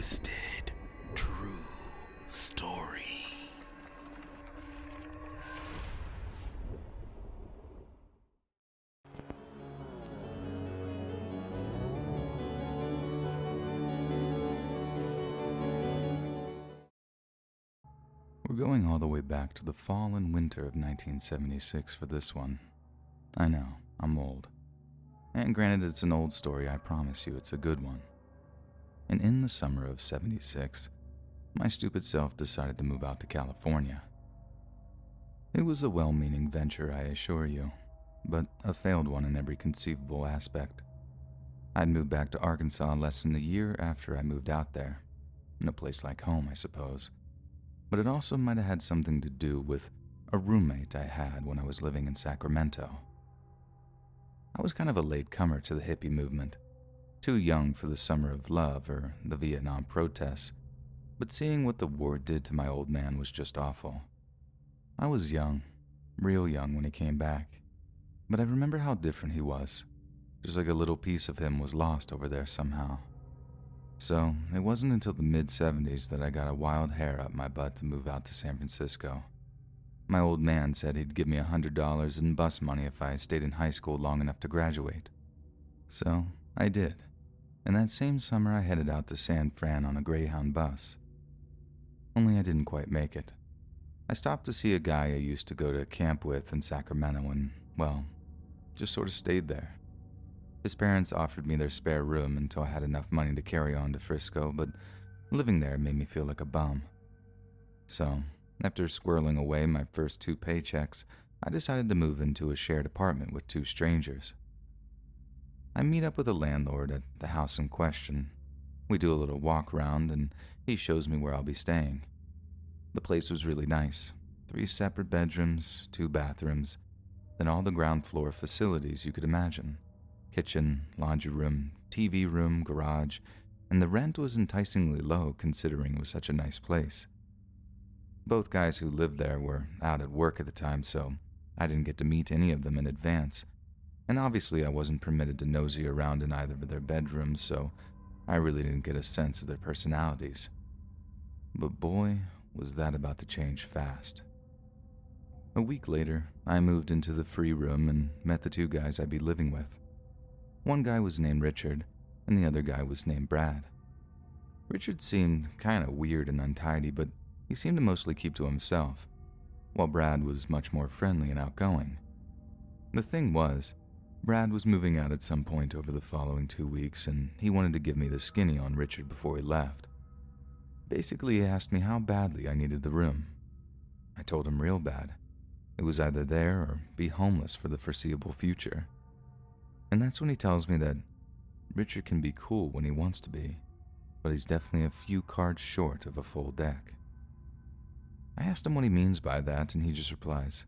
twisted, true story. We're going all the way back to the fall and winter of 1976 for this one. I know, I'm old. And granted it's an old story, I promise you it's a good one. And in the summer of 76, my stupid self decided to move out to California. It was a well-meaning venture, I assure you, but a failed one in every conceivable aspect. I'd moved back to Arkansas less than a year after I moved out there. No place like home, I suppose. But it also might have had something to do with a roommate I had when I was living in Sacramento. I was kind of a latecomer to the hippie movement, too young for the summer of love or the Vietnam protests, but seeing what the war did to my old man was just awful. I was young, real young when he came back, but I remember how different he was, just like a little piece of him was lost over there somehow. So, it wasn't until the mid-70s that I got a wild hair up my butt to move out to San Francisco. My old man said he'd give me $100 in bus money if I stayed in high school long enough to graduate. So, I did. And that same summer I headed out to San Fran on a Greyhound bus. Only I didn't quite make it. I stopped to see a guy I used to go to camp with in Sacramento and, well, just sort of stayed there. His parents offered me their spare room until I had enough money to carry on to Frisco, but living there made me feel like a bum. So, after squirreling away my first 2 paychecks, I decided to move into a shared apartment with 2 strangers. I meet up with the landlord at the house in question. We do a little walk around and he shows me where I'll be staying. The place was really nice. 3 separate bedrooms, 2 bathrooms, then all the ground floor facilities you could imagine. Kitchen, laundry room, TV room, garage, and the rent was enticingly low considering it was such a nice place. Both guys who lived there were out at work at the time, so I didn't get to meet any of them in advance, and obviously I wasn't permitted to nosy around in either of their bedrooms, so I really didn't get a sense of their personalities. But boy, was that about to change fast. A week later, I moved into the free room and met the 2 guys I'd be living with. One guy was named Richard, and the other guy was named Brad. Richard seemed kind of weird and untidy, but he seemed to mostly keep to himself, while Brad was much more friendly and outgoing. The thing was, Brad was moving out at some point over the following 2 weeks, and he wanted to give me the skinny on Richard before he left. Basically, he asked me how badly I needed the room. I told him real bad. It was either there or be homeless for the foreseeable future. And that's when he tells me that Richard can be cool when he wants to be, but he's definitely a few cards short of a full deck. I asked him what he means by that, and he just replies,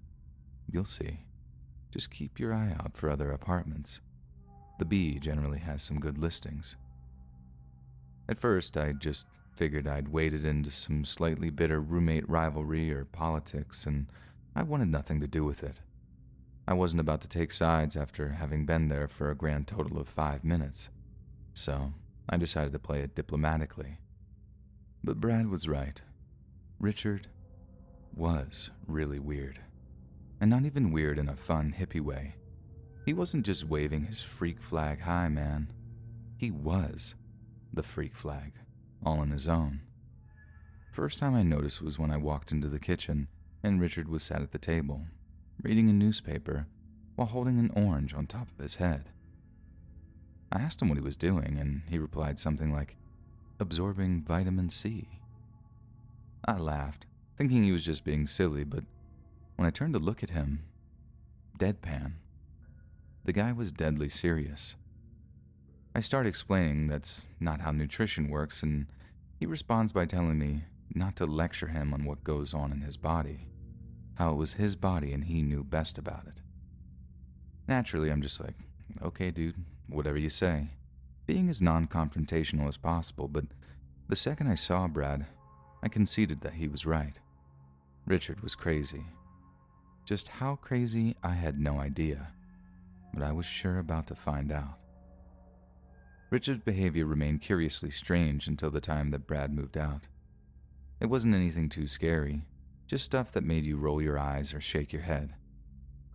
"You'll see. Just keep your eye out for other apartments. The Bee generally has some good listings." At first, I just figured I'd waded into some slightly bitter roommate rivalry or politics, and I wanted nothing to do with it. I wasn't about to take sides after having been there for a grand total of 5 minutes, so I decided to play it diplomatically. But Brad was right. Richard was really weird. And not even weird in a fun, hippie way. He wasn't just waving his freak flag high, man. He was the freak flag, all on his own. First time I noticed was when I walked into the kitchen and Richard was sat at the table, reading a newspaper while holding an orange on top of his head. I asked him what he was doing, and he replied something like, "Absorbing vitamin C." I laughed, thinking he was just being silly, but when I turned to look at him, deadpan. The guy was deadly serious. I start explaining that's not how nutrition works, and he responds by telling me not to lecture him on what goes on in his body, how it was his body and he knew best about it. Naturally, I'm just like, okay, dude, whatever you say, being as non-confrontational as possible, but the second I saw Brad, I conceded that he was right. Richard was crazy. Just how crazy, I had no idea, but I was sure about to find out. Richard's behavior remained curiously strange until the time that Brad moved out. It wasn't anything too scary, just stuff that made you roll your eyes or shake your head.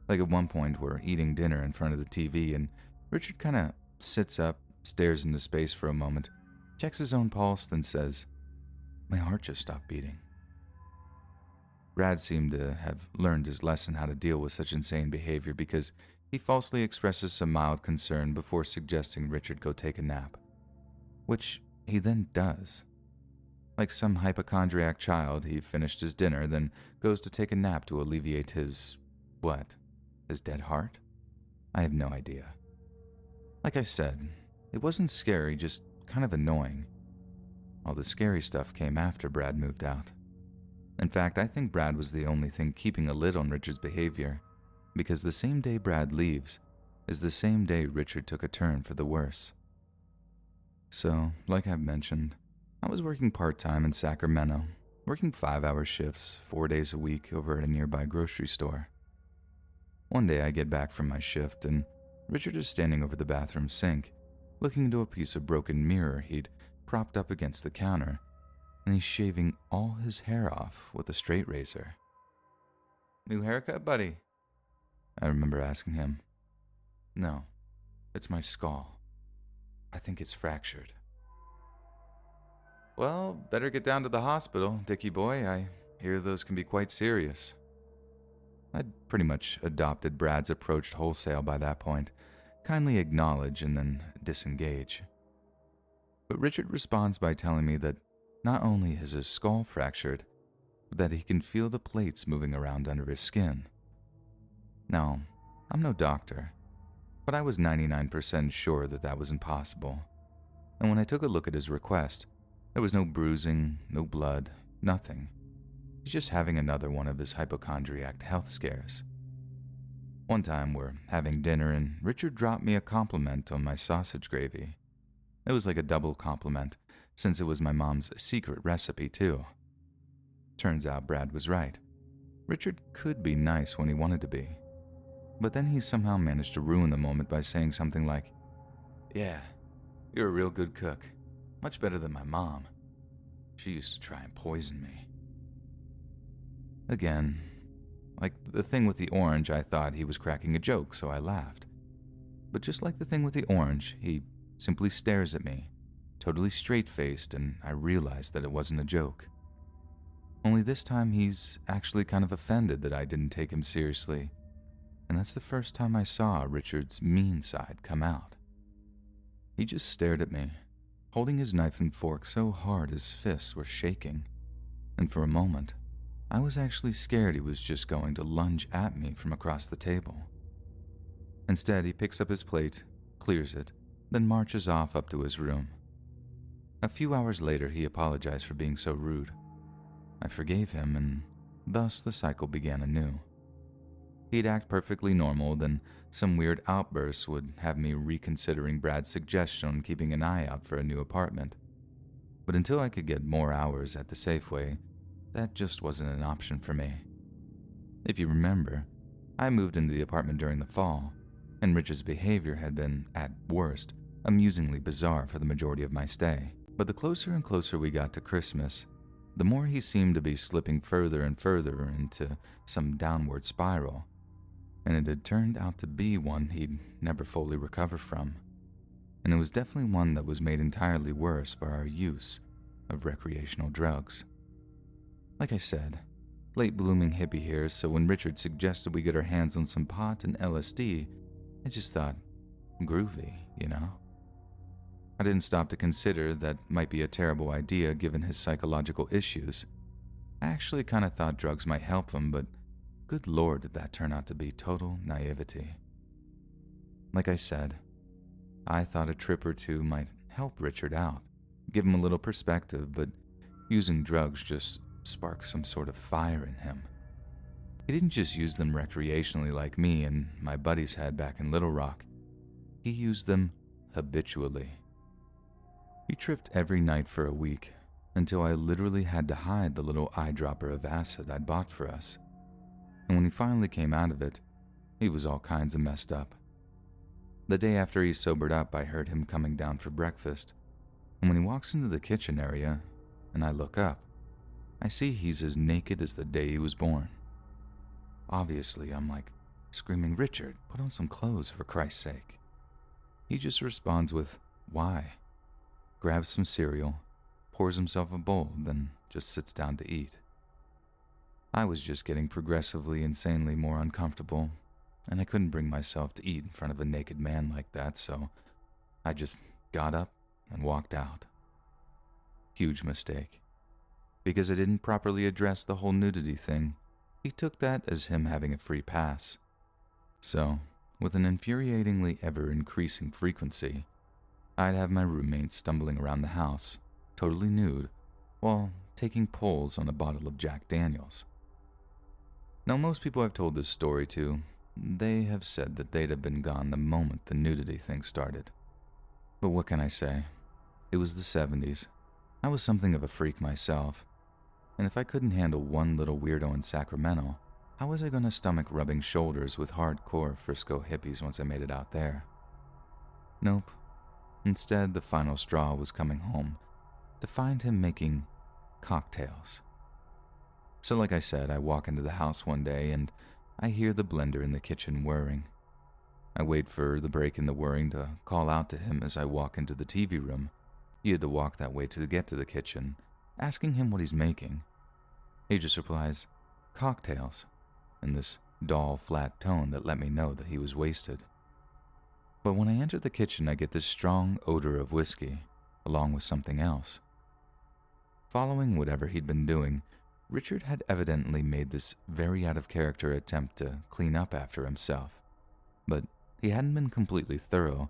Like at one point, we're eating dinner in front of the TV, and Richard kind of sits up, stares into space for a moment, checks his own pulse, then says, "My heart just stopped beating." Brad seemed to have learned his lesson how to deal with such insane behavior because he falsely expresses some mild concern before suggesting Richard go take a nap, which he then does. Like some hypochondriac child, he finished his dinner, then goes to take a nap to alleviate his, what, his dead heart? I have no idea. Like I said, it wasn't scary, just kind of annoying. All the scary stuff came after Brad moved out. In fact, I think Brad was the only thing keeping a lid on Richard's behavior, because the same day Brad leaves is the same day Richard took a turn for the worse. So, like I've mentioned, I was working part-time in Sacramento, working 5-hour shifts, 4 days a week over at a nearby grocery store. One day I get back from my shift and Richard is standing over the bathroom sink, looking into a piece of broken mirror he'd propped up against the counter, and he's shaving all his hair off with a straight razor. "New haircut, buddy?" I remember asking him. "No, it's my skull. I think it's fractured." "Well, better get down to the hospital, Dickie boy. I hear those can be quite serious." I'd pretty much adopted Brad's approach wholesale by that point, kindly acknowledge and then disengage. But Richard responds by telling me that not only is his skull fractured, but that he can feel the plates moving around under his skin. Now, I'm no doctor, but I was 99% sure that that was impossible. And when I took a look at his request, there was no bruising, no blood, nothing. He's just having another one of his hypochondriac health scares. One time we're having dinner and Richard dropped me a compliment on my sausage gravy. It was like a double compliment, since it was my mom's secret recipe too. Turns out Brad was right. Richard could be nice when he wanted to be. But then he somehow managed to ruin the moment by saying something like, "Yeah, you're a real good cook. Much better than my mom. She used to try and poison me." Again, like the thing with the orange, I thought he was cracking a joke, so I laughed. But just like the thing with the orange, he simply stares at me, totally straight-faced, and I realized that it wasn't a joke. Only this time he's actually kind of offended that I didn't take him seriously, and that's the first time I saw Richard's mean side come out. He just stared at me, holding his knife and fork so hard his fists were shaking, and for a moment, I was actually scared he was just going to lunge at me from across the table. Instead, he picks up his plate, clears it, then marches off up to his room. A few hours later, he apologized for being so rude. I forgave him, and thus the cycle began anew. He'd act perfectly normal, then some weird outbursts would have me reconsidering Brad's suggestion on keeping an eye out for a new apartment. But until I could get more hours at the Safeway, that just wasn't an option for me. If you remember, I moved into the apartment during the fall, and Richard's behavior had been, at worst, amusingly bizarre for the majority of my stay. But the closer and closer we got to Christmas, the more he seemed to be slipping further and further into some downward spiral, and it had turned out to be one he'd never fully recover from. And it was definitely one that was made entirely worse by our use of recreational drugs. Like I said, late-blooming hippie here, so when Richard suggested we get our hands on some pot and LSD, I just thought, groovy, you know? I didn't stop to consider that might be a terrible idea given his psychological issues. I actually kind of thought drugs might help him, but good lord did that turn out to be total naivety. Like I said, I thought a trip or two might help Richard out, give him a little perspective, but using drugs just sparked some sort of fire in him. He didn't just use them recreationally like me and my buddies had back in Little Rock. He used them habitually. He tripped every night for a week, until I literally had to hide the little eyedropper of acid I'd bought for us. And when he finally came out of it, he was all kinds of messed up. The day after he sobered up, I heard him coming down for breakfast, and when he walks into the kitchen area, and I look up, I see he's as naked as the day he was born. Obviously, I'm like screaming, "Richard, put on some clothes for Christ's sake." He just responds with, "Why?" Grabs some cereal, pours himself a bowl, then just sits down to eat. I was just getting progressively, insanely more uncomfortable, and I couldn't bring myself to eat in front of a naked man like that, so I just got up and walked out. Huge mistake. Because I didn't properly address the whole nudity thing, he took that as him having a free pass. So, with an infuriatingly ever-increasing frequency, I'd have my roommates stumbling around the house, totally nude, while taking pulls on a bottle of Jack Daniels. Now, most people I've told this story to, they have said that they'd have been gone the moment the nudity thing started. But what can I say? It was the 70s. I was something of a freak myself, and if I couldn't handle one little weirdo in Sacramento, how was I going to stomach rubbing shoulders with hardcore Frisco hippies once I made it out there? Nope. Instead, the final straw was coming home to find him making cocktails. So like I said, I walk into the house one day and I hear the blender in the kitchen whirring. I wait for the break in the whirring to call out to him as I walk into the TV room. He had to walk that way to get to the kitchen, asking him what he's making. He just replies, "Cocktails," in this dull, flat tone that let me know that he was wasted. But when I enter the kitchen, I get this strong odor of whiskey, along with something else. Following whatever he'd been doing, Richard had evidently made this very out-of-character attempt to clean up after himself, but he hadn't been completely thorough,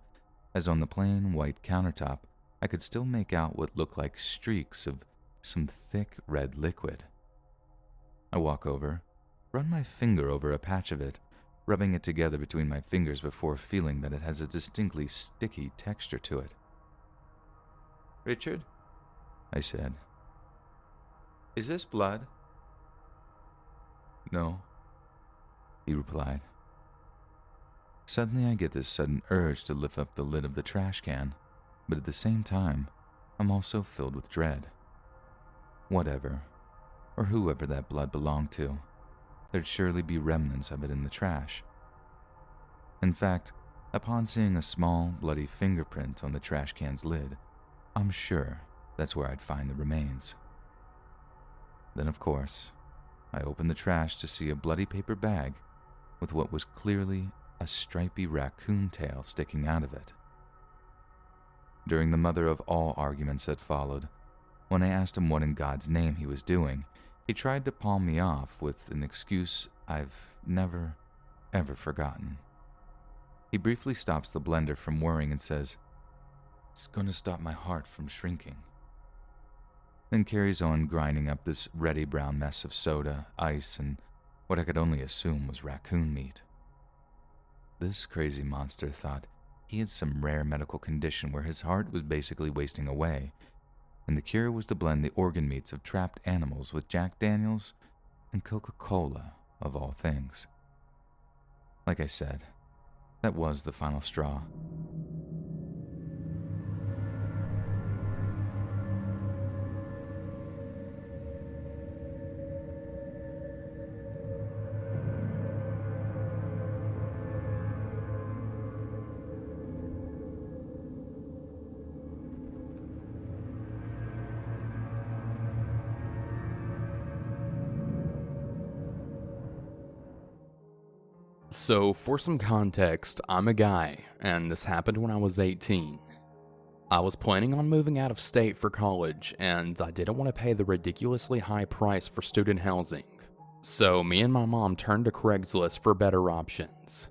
as on the plain white countertop, I could still make out what looked like streaks of some thick red liquid. I walk over, run my finger over a patch of it, rubbing it together between my fingers before feeling that it has a distinctly sticky texture to it. "Richard," I said, "is this blood?" "No," he replied. Suddenly I get this sudden urge to lift up the lid of the trash can, but at the same time, I'm also filled with dread. Whatever, or whoever that blood belonged to, there'd surely be remnants of it in the trash. In fact, upon seeing a small, bloody fingerprint on the trash can's lid, I'm sure that's where I'd find the remains. Then, of course, I opened the trash to see a bloody paper bag with what was clearly a stripy raccoon tail sticking out of it. During the mother of all arguments that followed, when I asked him what in God's name he was doing, he tried to palm me off with an excuse I've never, ever forgotten. He briefly stops the blender from whirring and says, "It's going to stop my heart from shrinking." Then carries on grinding up this reddy brown mess of soda, ice, and what I could only assume was raccoon meat. This crazy monster thought he had some rare medical condition where his heart was basically wasting away, and the cure was to blend the organ meats of trapped animals with Jack Daniels and Coca-Cola, of all things. Like I said, that was the final straw. So, for some context, I'm a guy, and this happened when I was 18. I was planning on moving out of state for college, and I didn't want to pay the ridiculously high price for student housing. So, me and my mom turned to Craigslist for better options.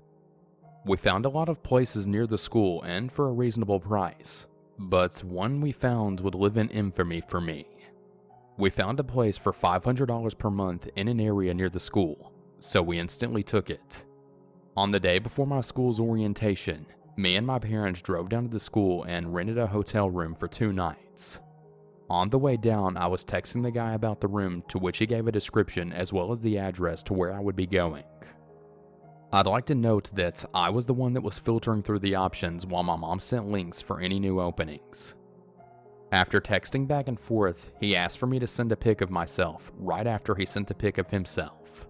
We found a lot of places near the school and for a reasonable price, but one we found would live in infamy for me. We found a place for $500 per month in an area near the school, so we instantly took it. On the day before my school's orientation, me and my parents drove down to the school and rented a hotel room for 2 nights. On the way down, I was texting the guy about the room, to which he gave a description as well as the address to where I would be going. I'd like to note that I was the one that was filtering through the options while my mom sent links for any new openings. After texting back and forth, he asked for me to send a pic of myself right after he sent a pic of himself.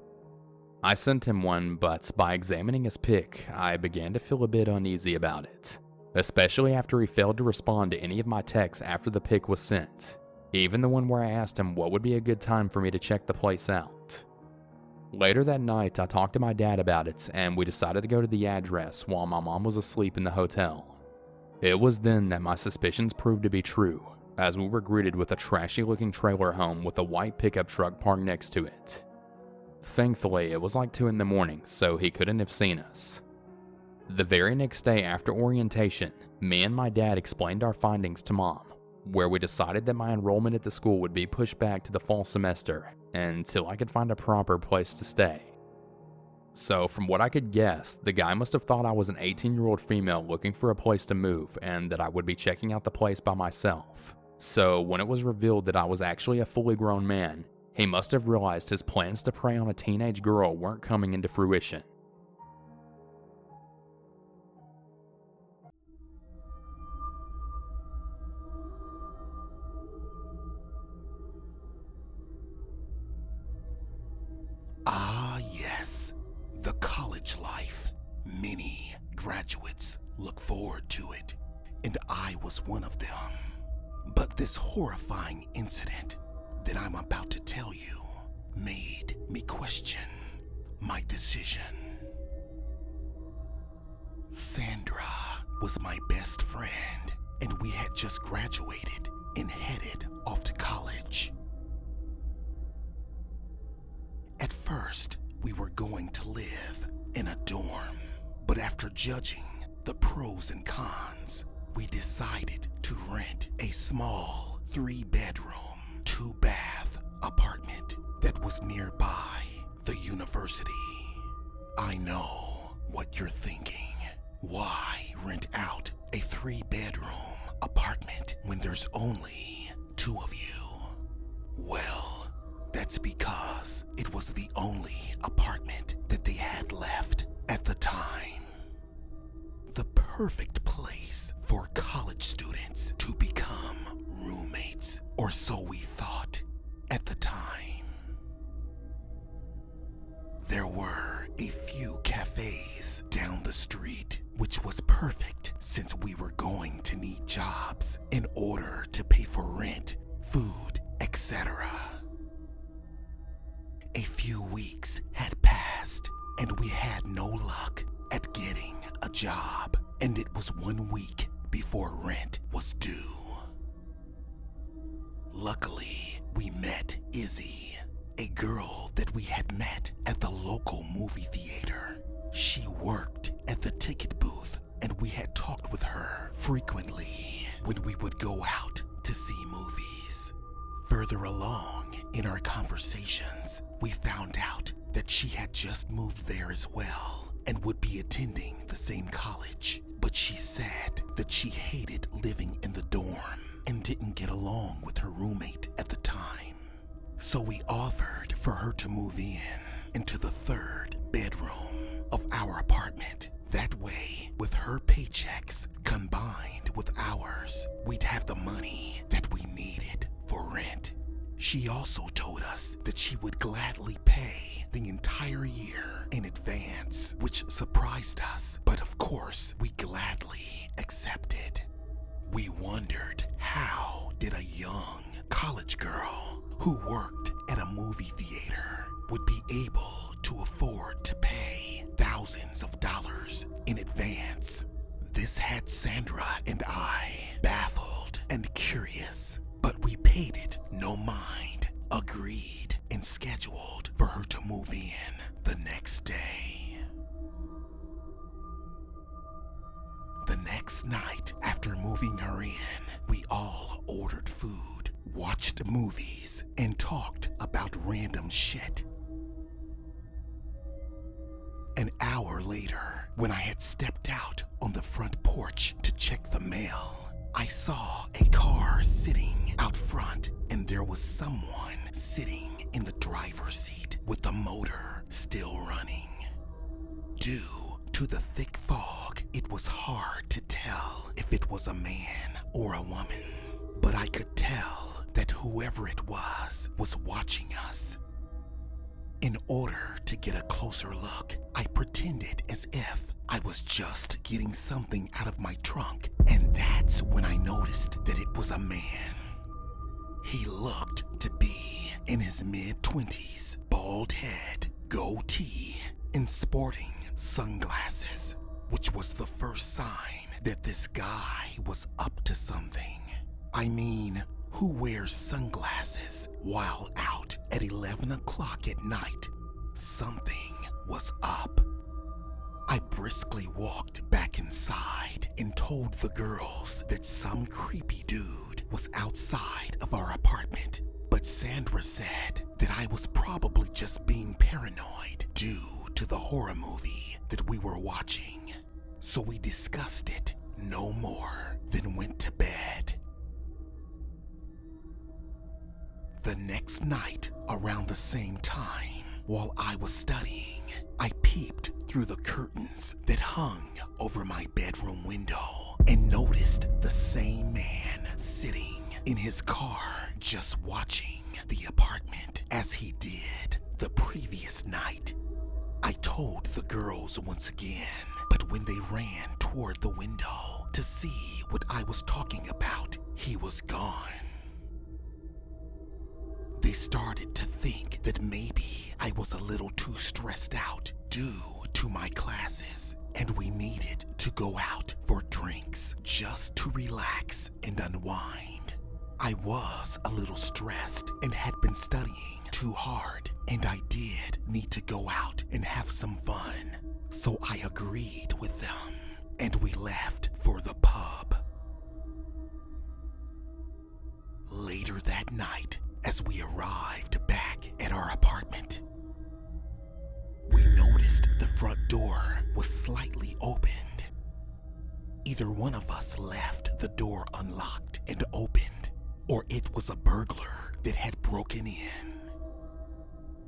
I sent him one, but by examining his pic, I began to feel a bit uneasy about it, especially after he failed to respond to any of my texts after the pic was sent, even the one where I asked him what would be a good time for me to check the place out. Later that night, I talked to my dad about it, and we decided to go to the address while my mom was asleep in the hotel. It was then that my suspicions proved to be true, as we were greeted with a trashy-looking trailer home with a white pickup truck parked next to it. Thankfully, it was like 2 in the morning, so he couldn't have seen us. The very next day after orientation, me and my dad explained our findings to Mom, where we decided that my enrollment at the school would be pushed back to the fall semester until I could find a proper place to stay. So from what I could guess, the guy must have thought I was an 18-year-old female looking for a place to move and that I would be checking out the place by myself. So when it was revealed that I was actually a fully grown man, he must have realized his plans to prey on a teenage girl weren't coming into fruition. Ah, yes, the college life. Many graduates look forward to it, and I was one of them. But this horrifying incident that I'm about to tell you made me question my decision. Sandra was my best friend, and we had just graduated and headed off to college. At first, we were going to live in a dorm, but after judging the pros and cons, we decided to rent a small 3-bedroom, 2-bath apartment that was nearby the university. I know what you're thinking. Why rent out a 3-bedroom apartment when there's only 2 of you? Well, that's because it was the only apartment that they had left at the time. The perfect place for college students to become roommates, or so we thought at the time. There were a few cafes down the street, which was perfect since we were going to need jobs in order to pay for rent, food, etc. A few weeks had passed, and we had no luck at getting a job, and it was 1 week before rent was due. Luckily, we met Izzy, a girl that we had met at the local movie theater. She worked at the ticket booth, and we had talked with her frequently when we would go out to see movies. Further along in our conversations, we found out that she had just moved there as well and would be attending the same college, but she said that she hated living in the dorm and didn't get along with her roommate at the time. So we offered for her to move into the 3rd bedroom of our apartment. That way, with her paychecks combined with ours, we'd have the money that we needed for rent. She also told us that she would gladly pay the entire year in advance, which surprised us, but of course, we gladly accepted. We wondered, how did a young college girl who worked at a movie theater would be able to afford to pay thousands of dollars in advance? This had Sandra and I baffled and curious, but we paid it no mind, agreed, and scheduled for her to move in the next day. The next night, after moving her in, we all ordered food, watched movies, and talked about random shit. An hour later, when I had stepped out on the front porch to check the mail, I saw a car sitting out front, and there was someone sitting in the driver's seat with the motor still running. Due to the thick fog, it was hard to tell if it was a man or a woman, but I could tell that whoever it was watching us. In order to get a closer look, I pretended as if I was just getting something out of my trunk, and that's when I noticed that it was a man. He looked to be in his mid-20s, bald head, goatee, and sporting sunglasses, which was the first sign that this guy was up to something. I mean, who wears sunglasses while out at 11 o'clock at night? Something was up. I briskly walked back inside and told the girls that some creepy dude was outside of our apartment, but Sandra said that I was probably just being paranoid due to the horror movie that we were watching. So we discussed it no more, then went to bed. The next night, around the same time, while I was studying, I peeped through the curtains that hung over my bedroom window and noticed the same man sitting in his car just watching the apartment as he did the previous night. I told the girls once again, but when they ran toward the window to see what I was talking about, he was gone. They started to think that maybe I was a little too stressed out due to my classes, and we needed to go out for drinks just to relax and unwind. I was a little stressed and had been studying too hard, and I did need to go out and have some fun, so I agreed with them, and we left for the pub. Later that night, as we arrived back at our apartment, we noticed the front door was slightly opened. Either one of us left the door unlocked and opened, or it was a burglar that had broken in.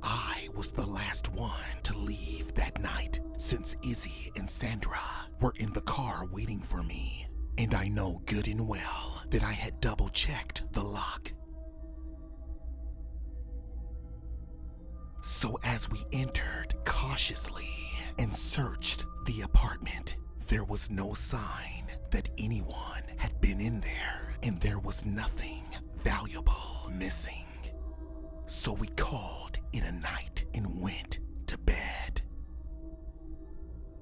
I was the last one to leave that night since Izzy and Sandra were in the car waiting for me, and I know good and well that I had double-checked the lock. So as we entered cautiously and searched the apartment, there was no sign that anyone had been in there, and there was nothing valuable missing. So we called it a night and went to bed.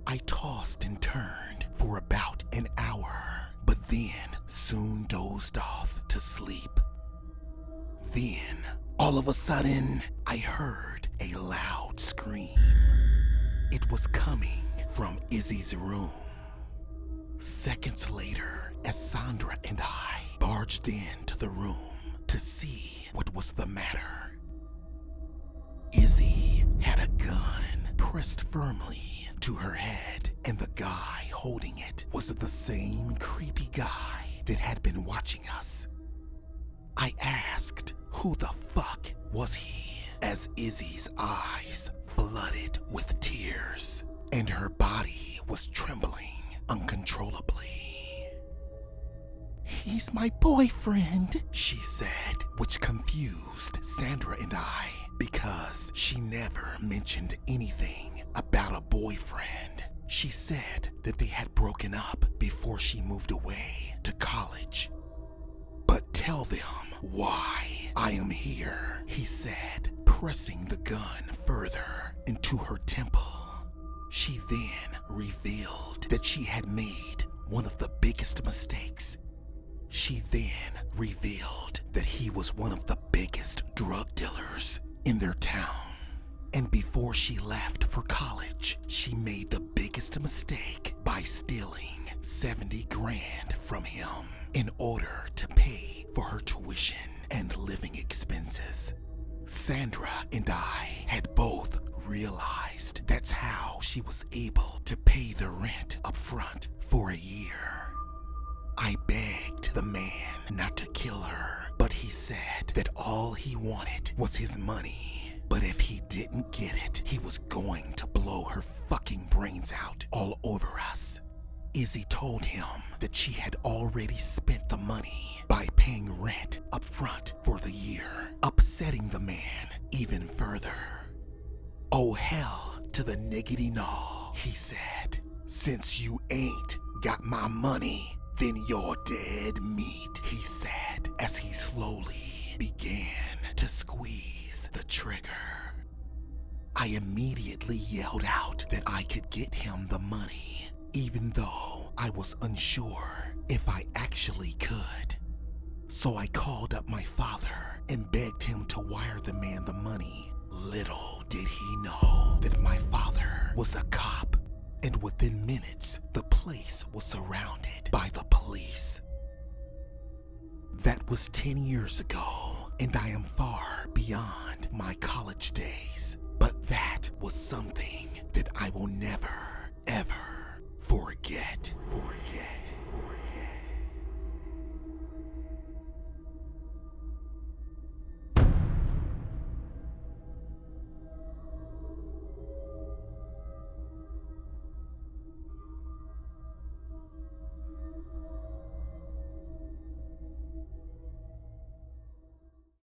I tossed and turned for about an hour, but then soon dozed off to sleep. Then, all of a sudden, I heard a loud scream. It was coming from Izzy's room. Seconds later, as Sandra and I barged into the room to see what was the matter, Izzy had a gun pressed firmly to her head, and the guy holding it was the same creepy guy that had been watching us. I asked who the fuck was he, as Izzy's eyes flooded with tears and her body was trembling uncontrollably. "He's my boyfriend," she said, which confused Sandra and I because she never mentioned anything about a boyfriend. She said that they had broken up before she moved away to college. "But tell them why I am here," he said, pressing the gun further into her temple. She then revealed that she had made one of the biggest mistakes. She then revealed that he was one of the biggest drug dealers in their town. And before she left for college, she made the biggest mistake by stealing 70 grand from him in order to pay for her tuition and living expenses. Sandra and I had both realized that's how she was able to pay the rent up front for a year. I begged the man not to kill her, but he said that all he wanted was his money. But if he didn't get it, he was going to blow her fucking brains out all over us. Izzy told him that she had already spent the money by paying rent up front for the year, upsetting the man even further. "Oh hell to the niggity gnaw," he said. "Since you ain't got my money, then you're dead meat," he said as he slowly began to squeeze the trigger. I immediately yelled out that I could get him the money, even though I was unsure if I actually could. So I called up my father and begged him to wire the man the money. Little did he know that my father was a cop, and within minutes, the place was surrounded by the police. That was 10 years ago, and I am far beyond my college days, but that was something that I will never, ever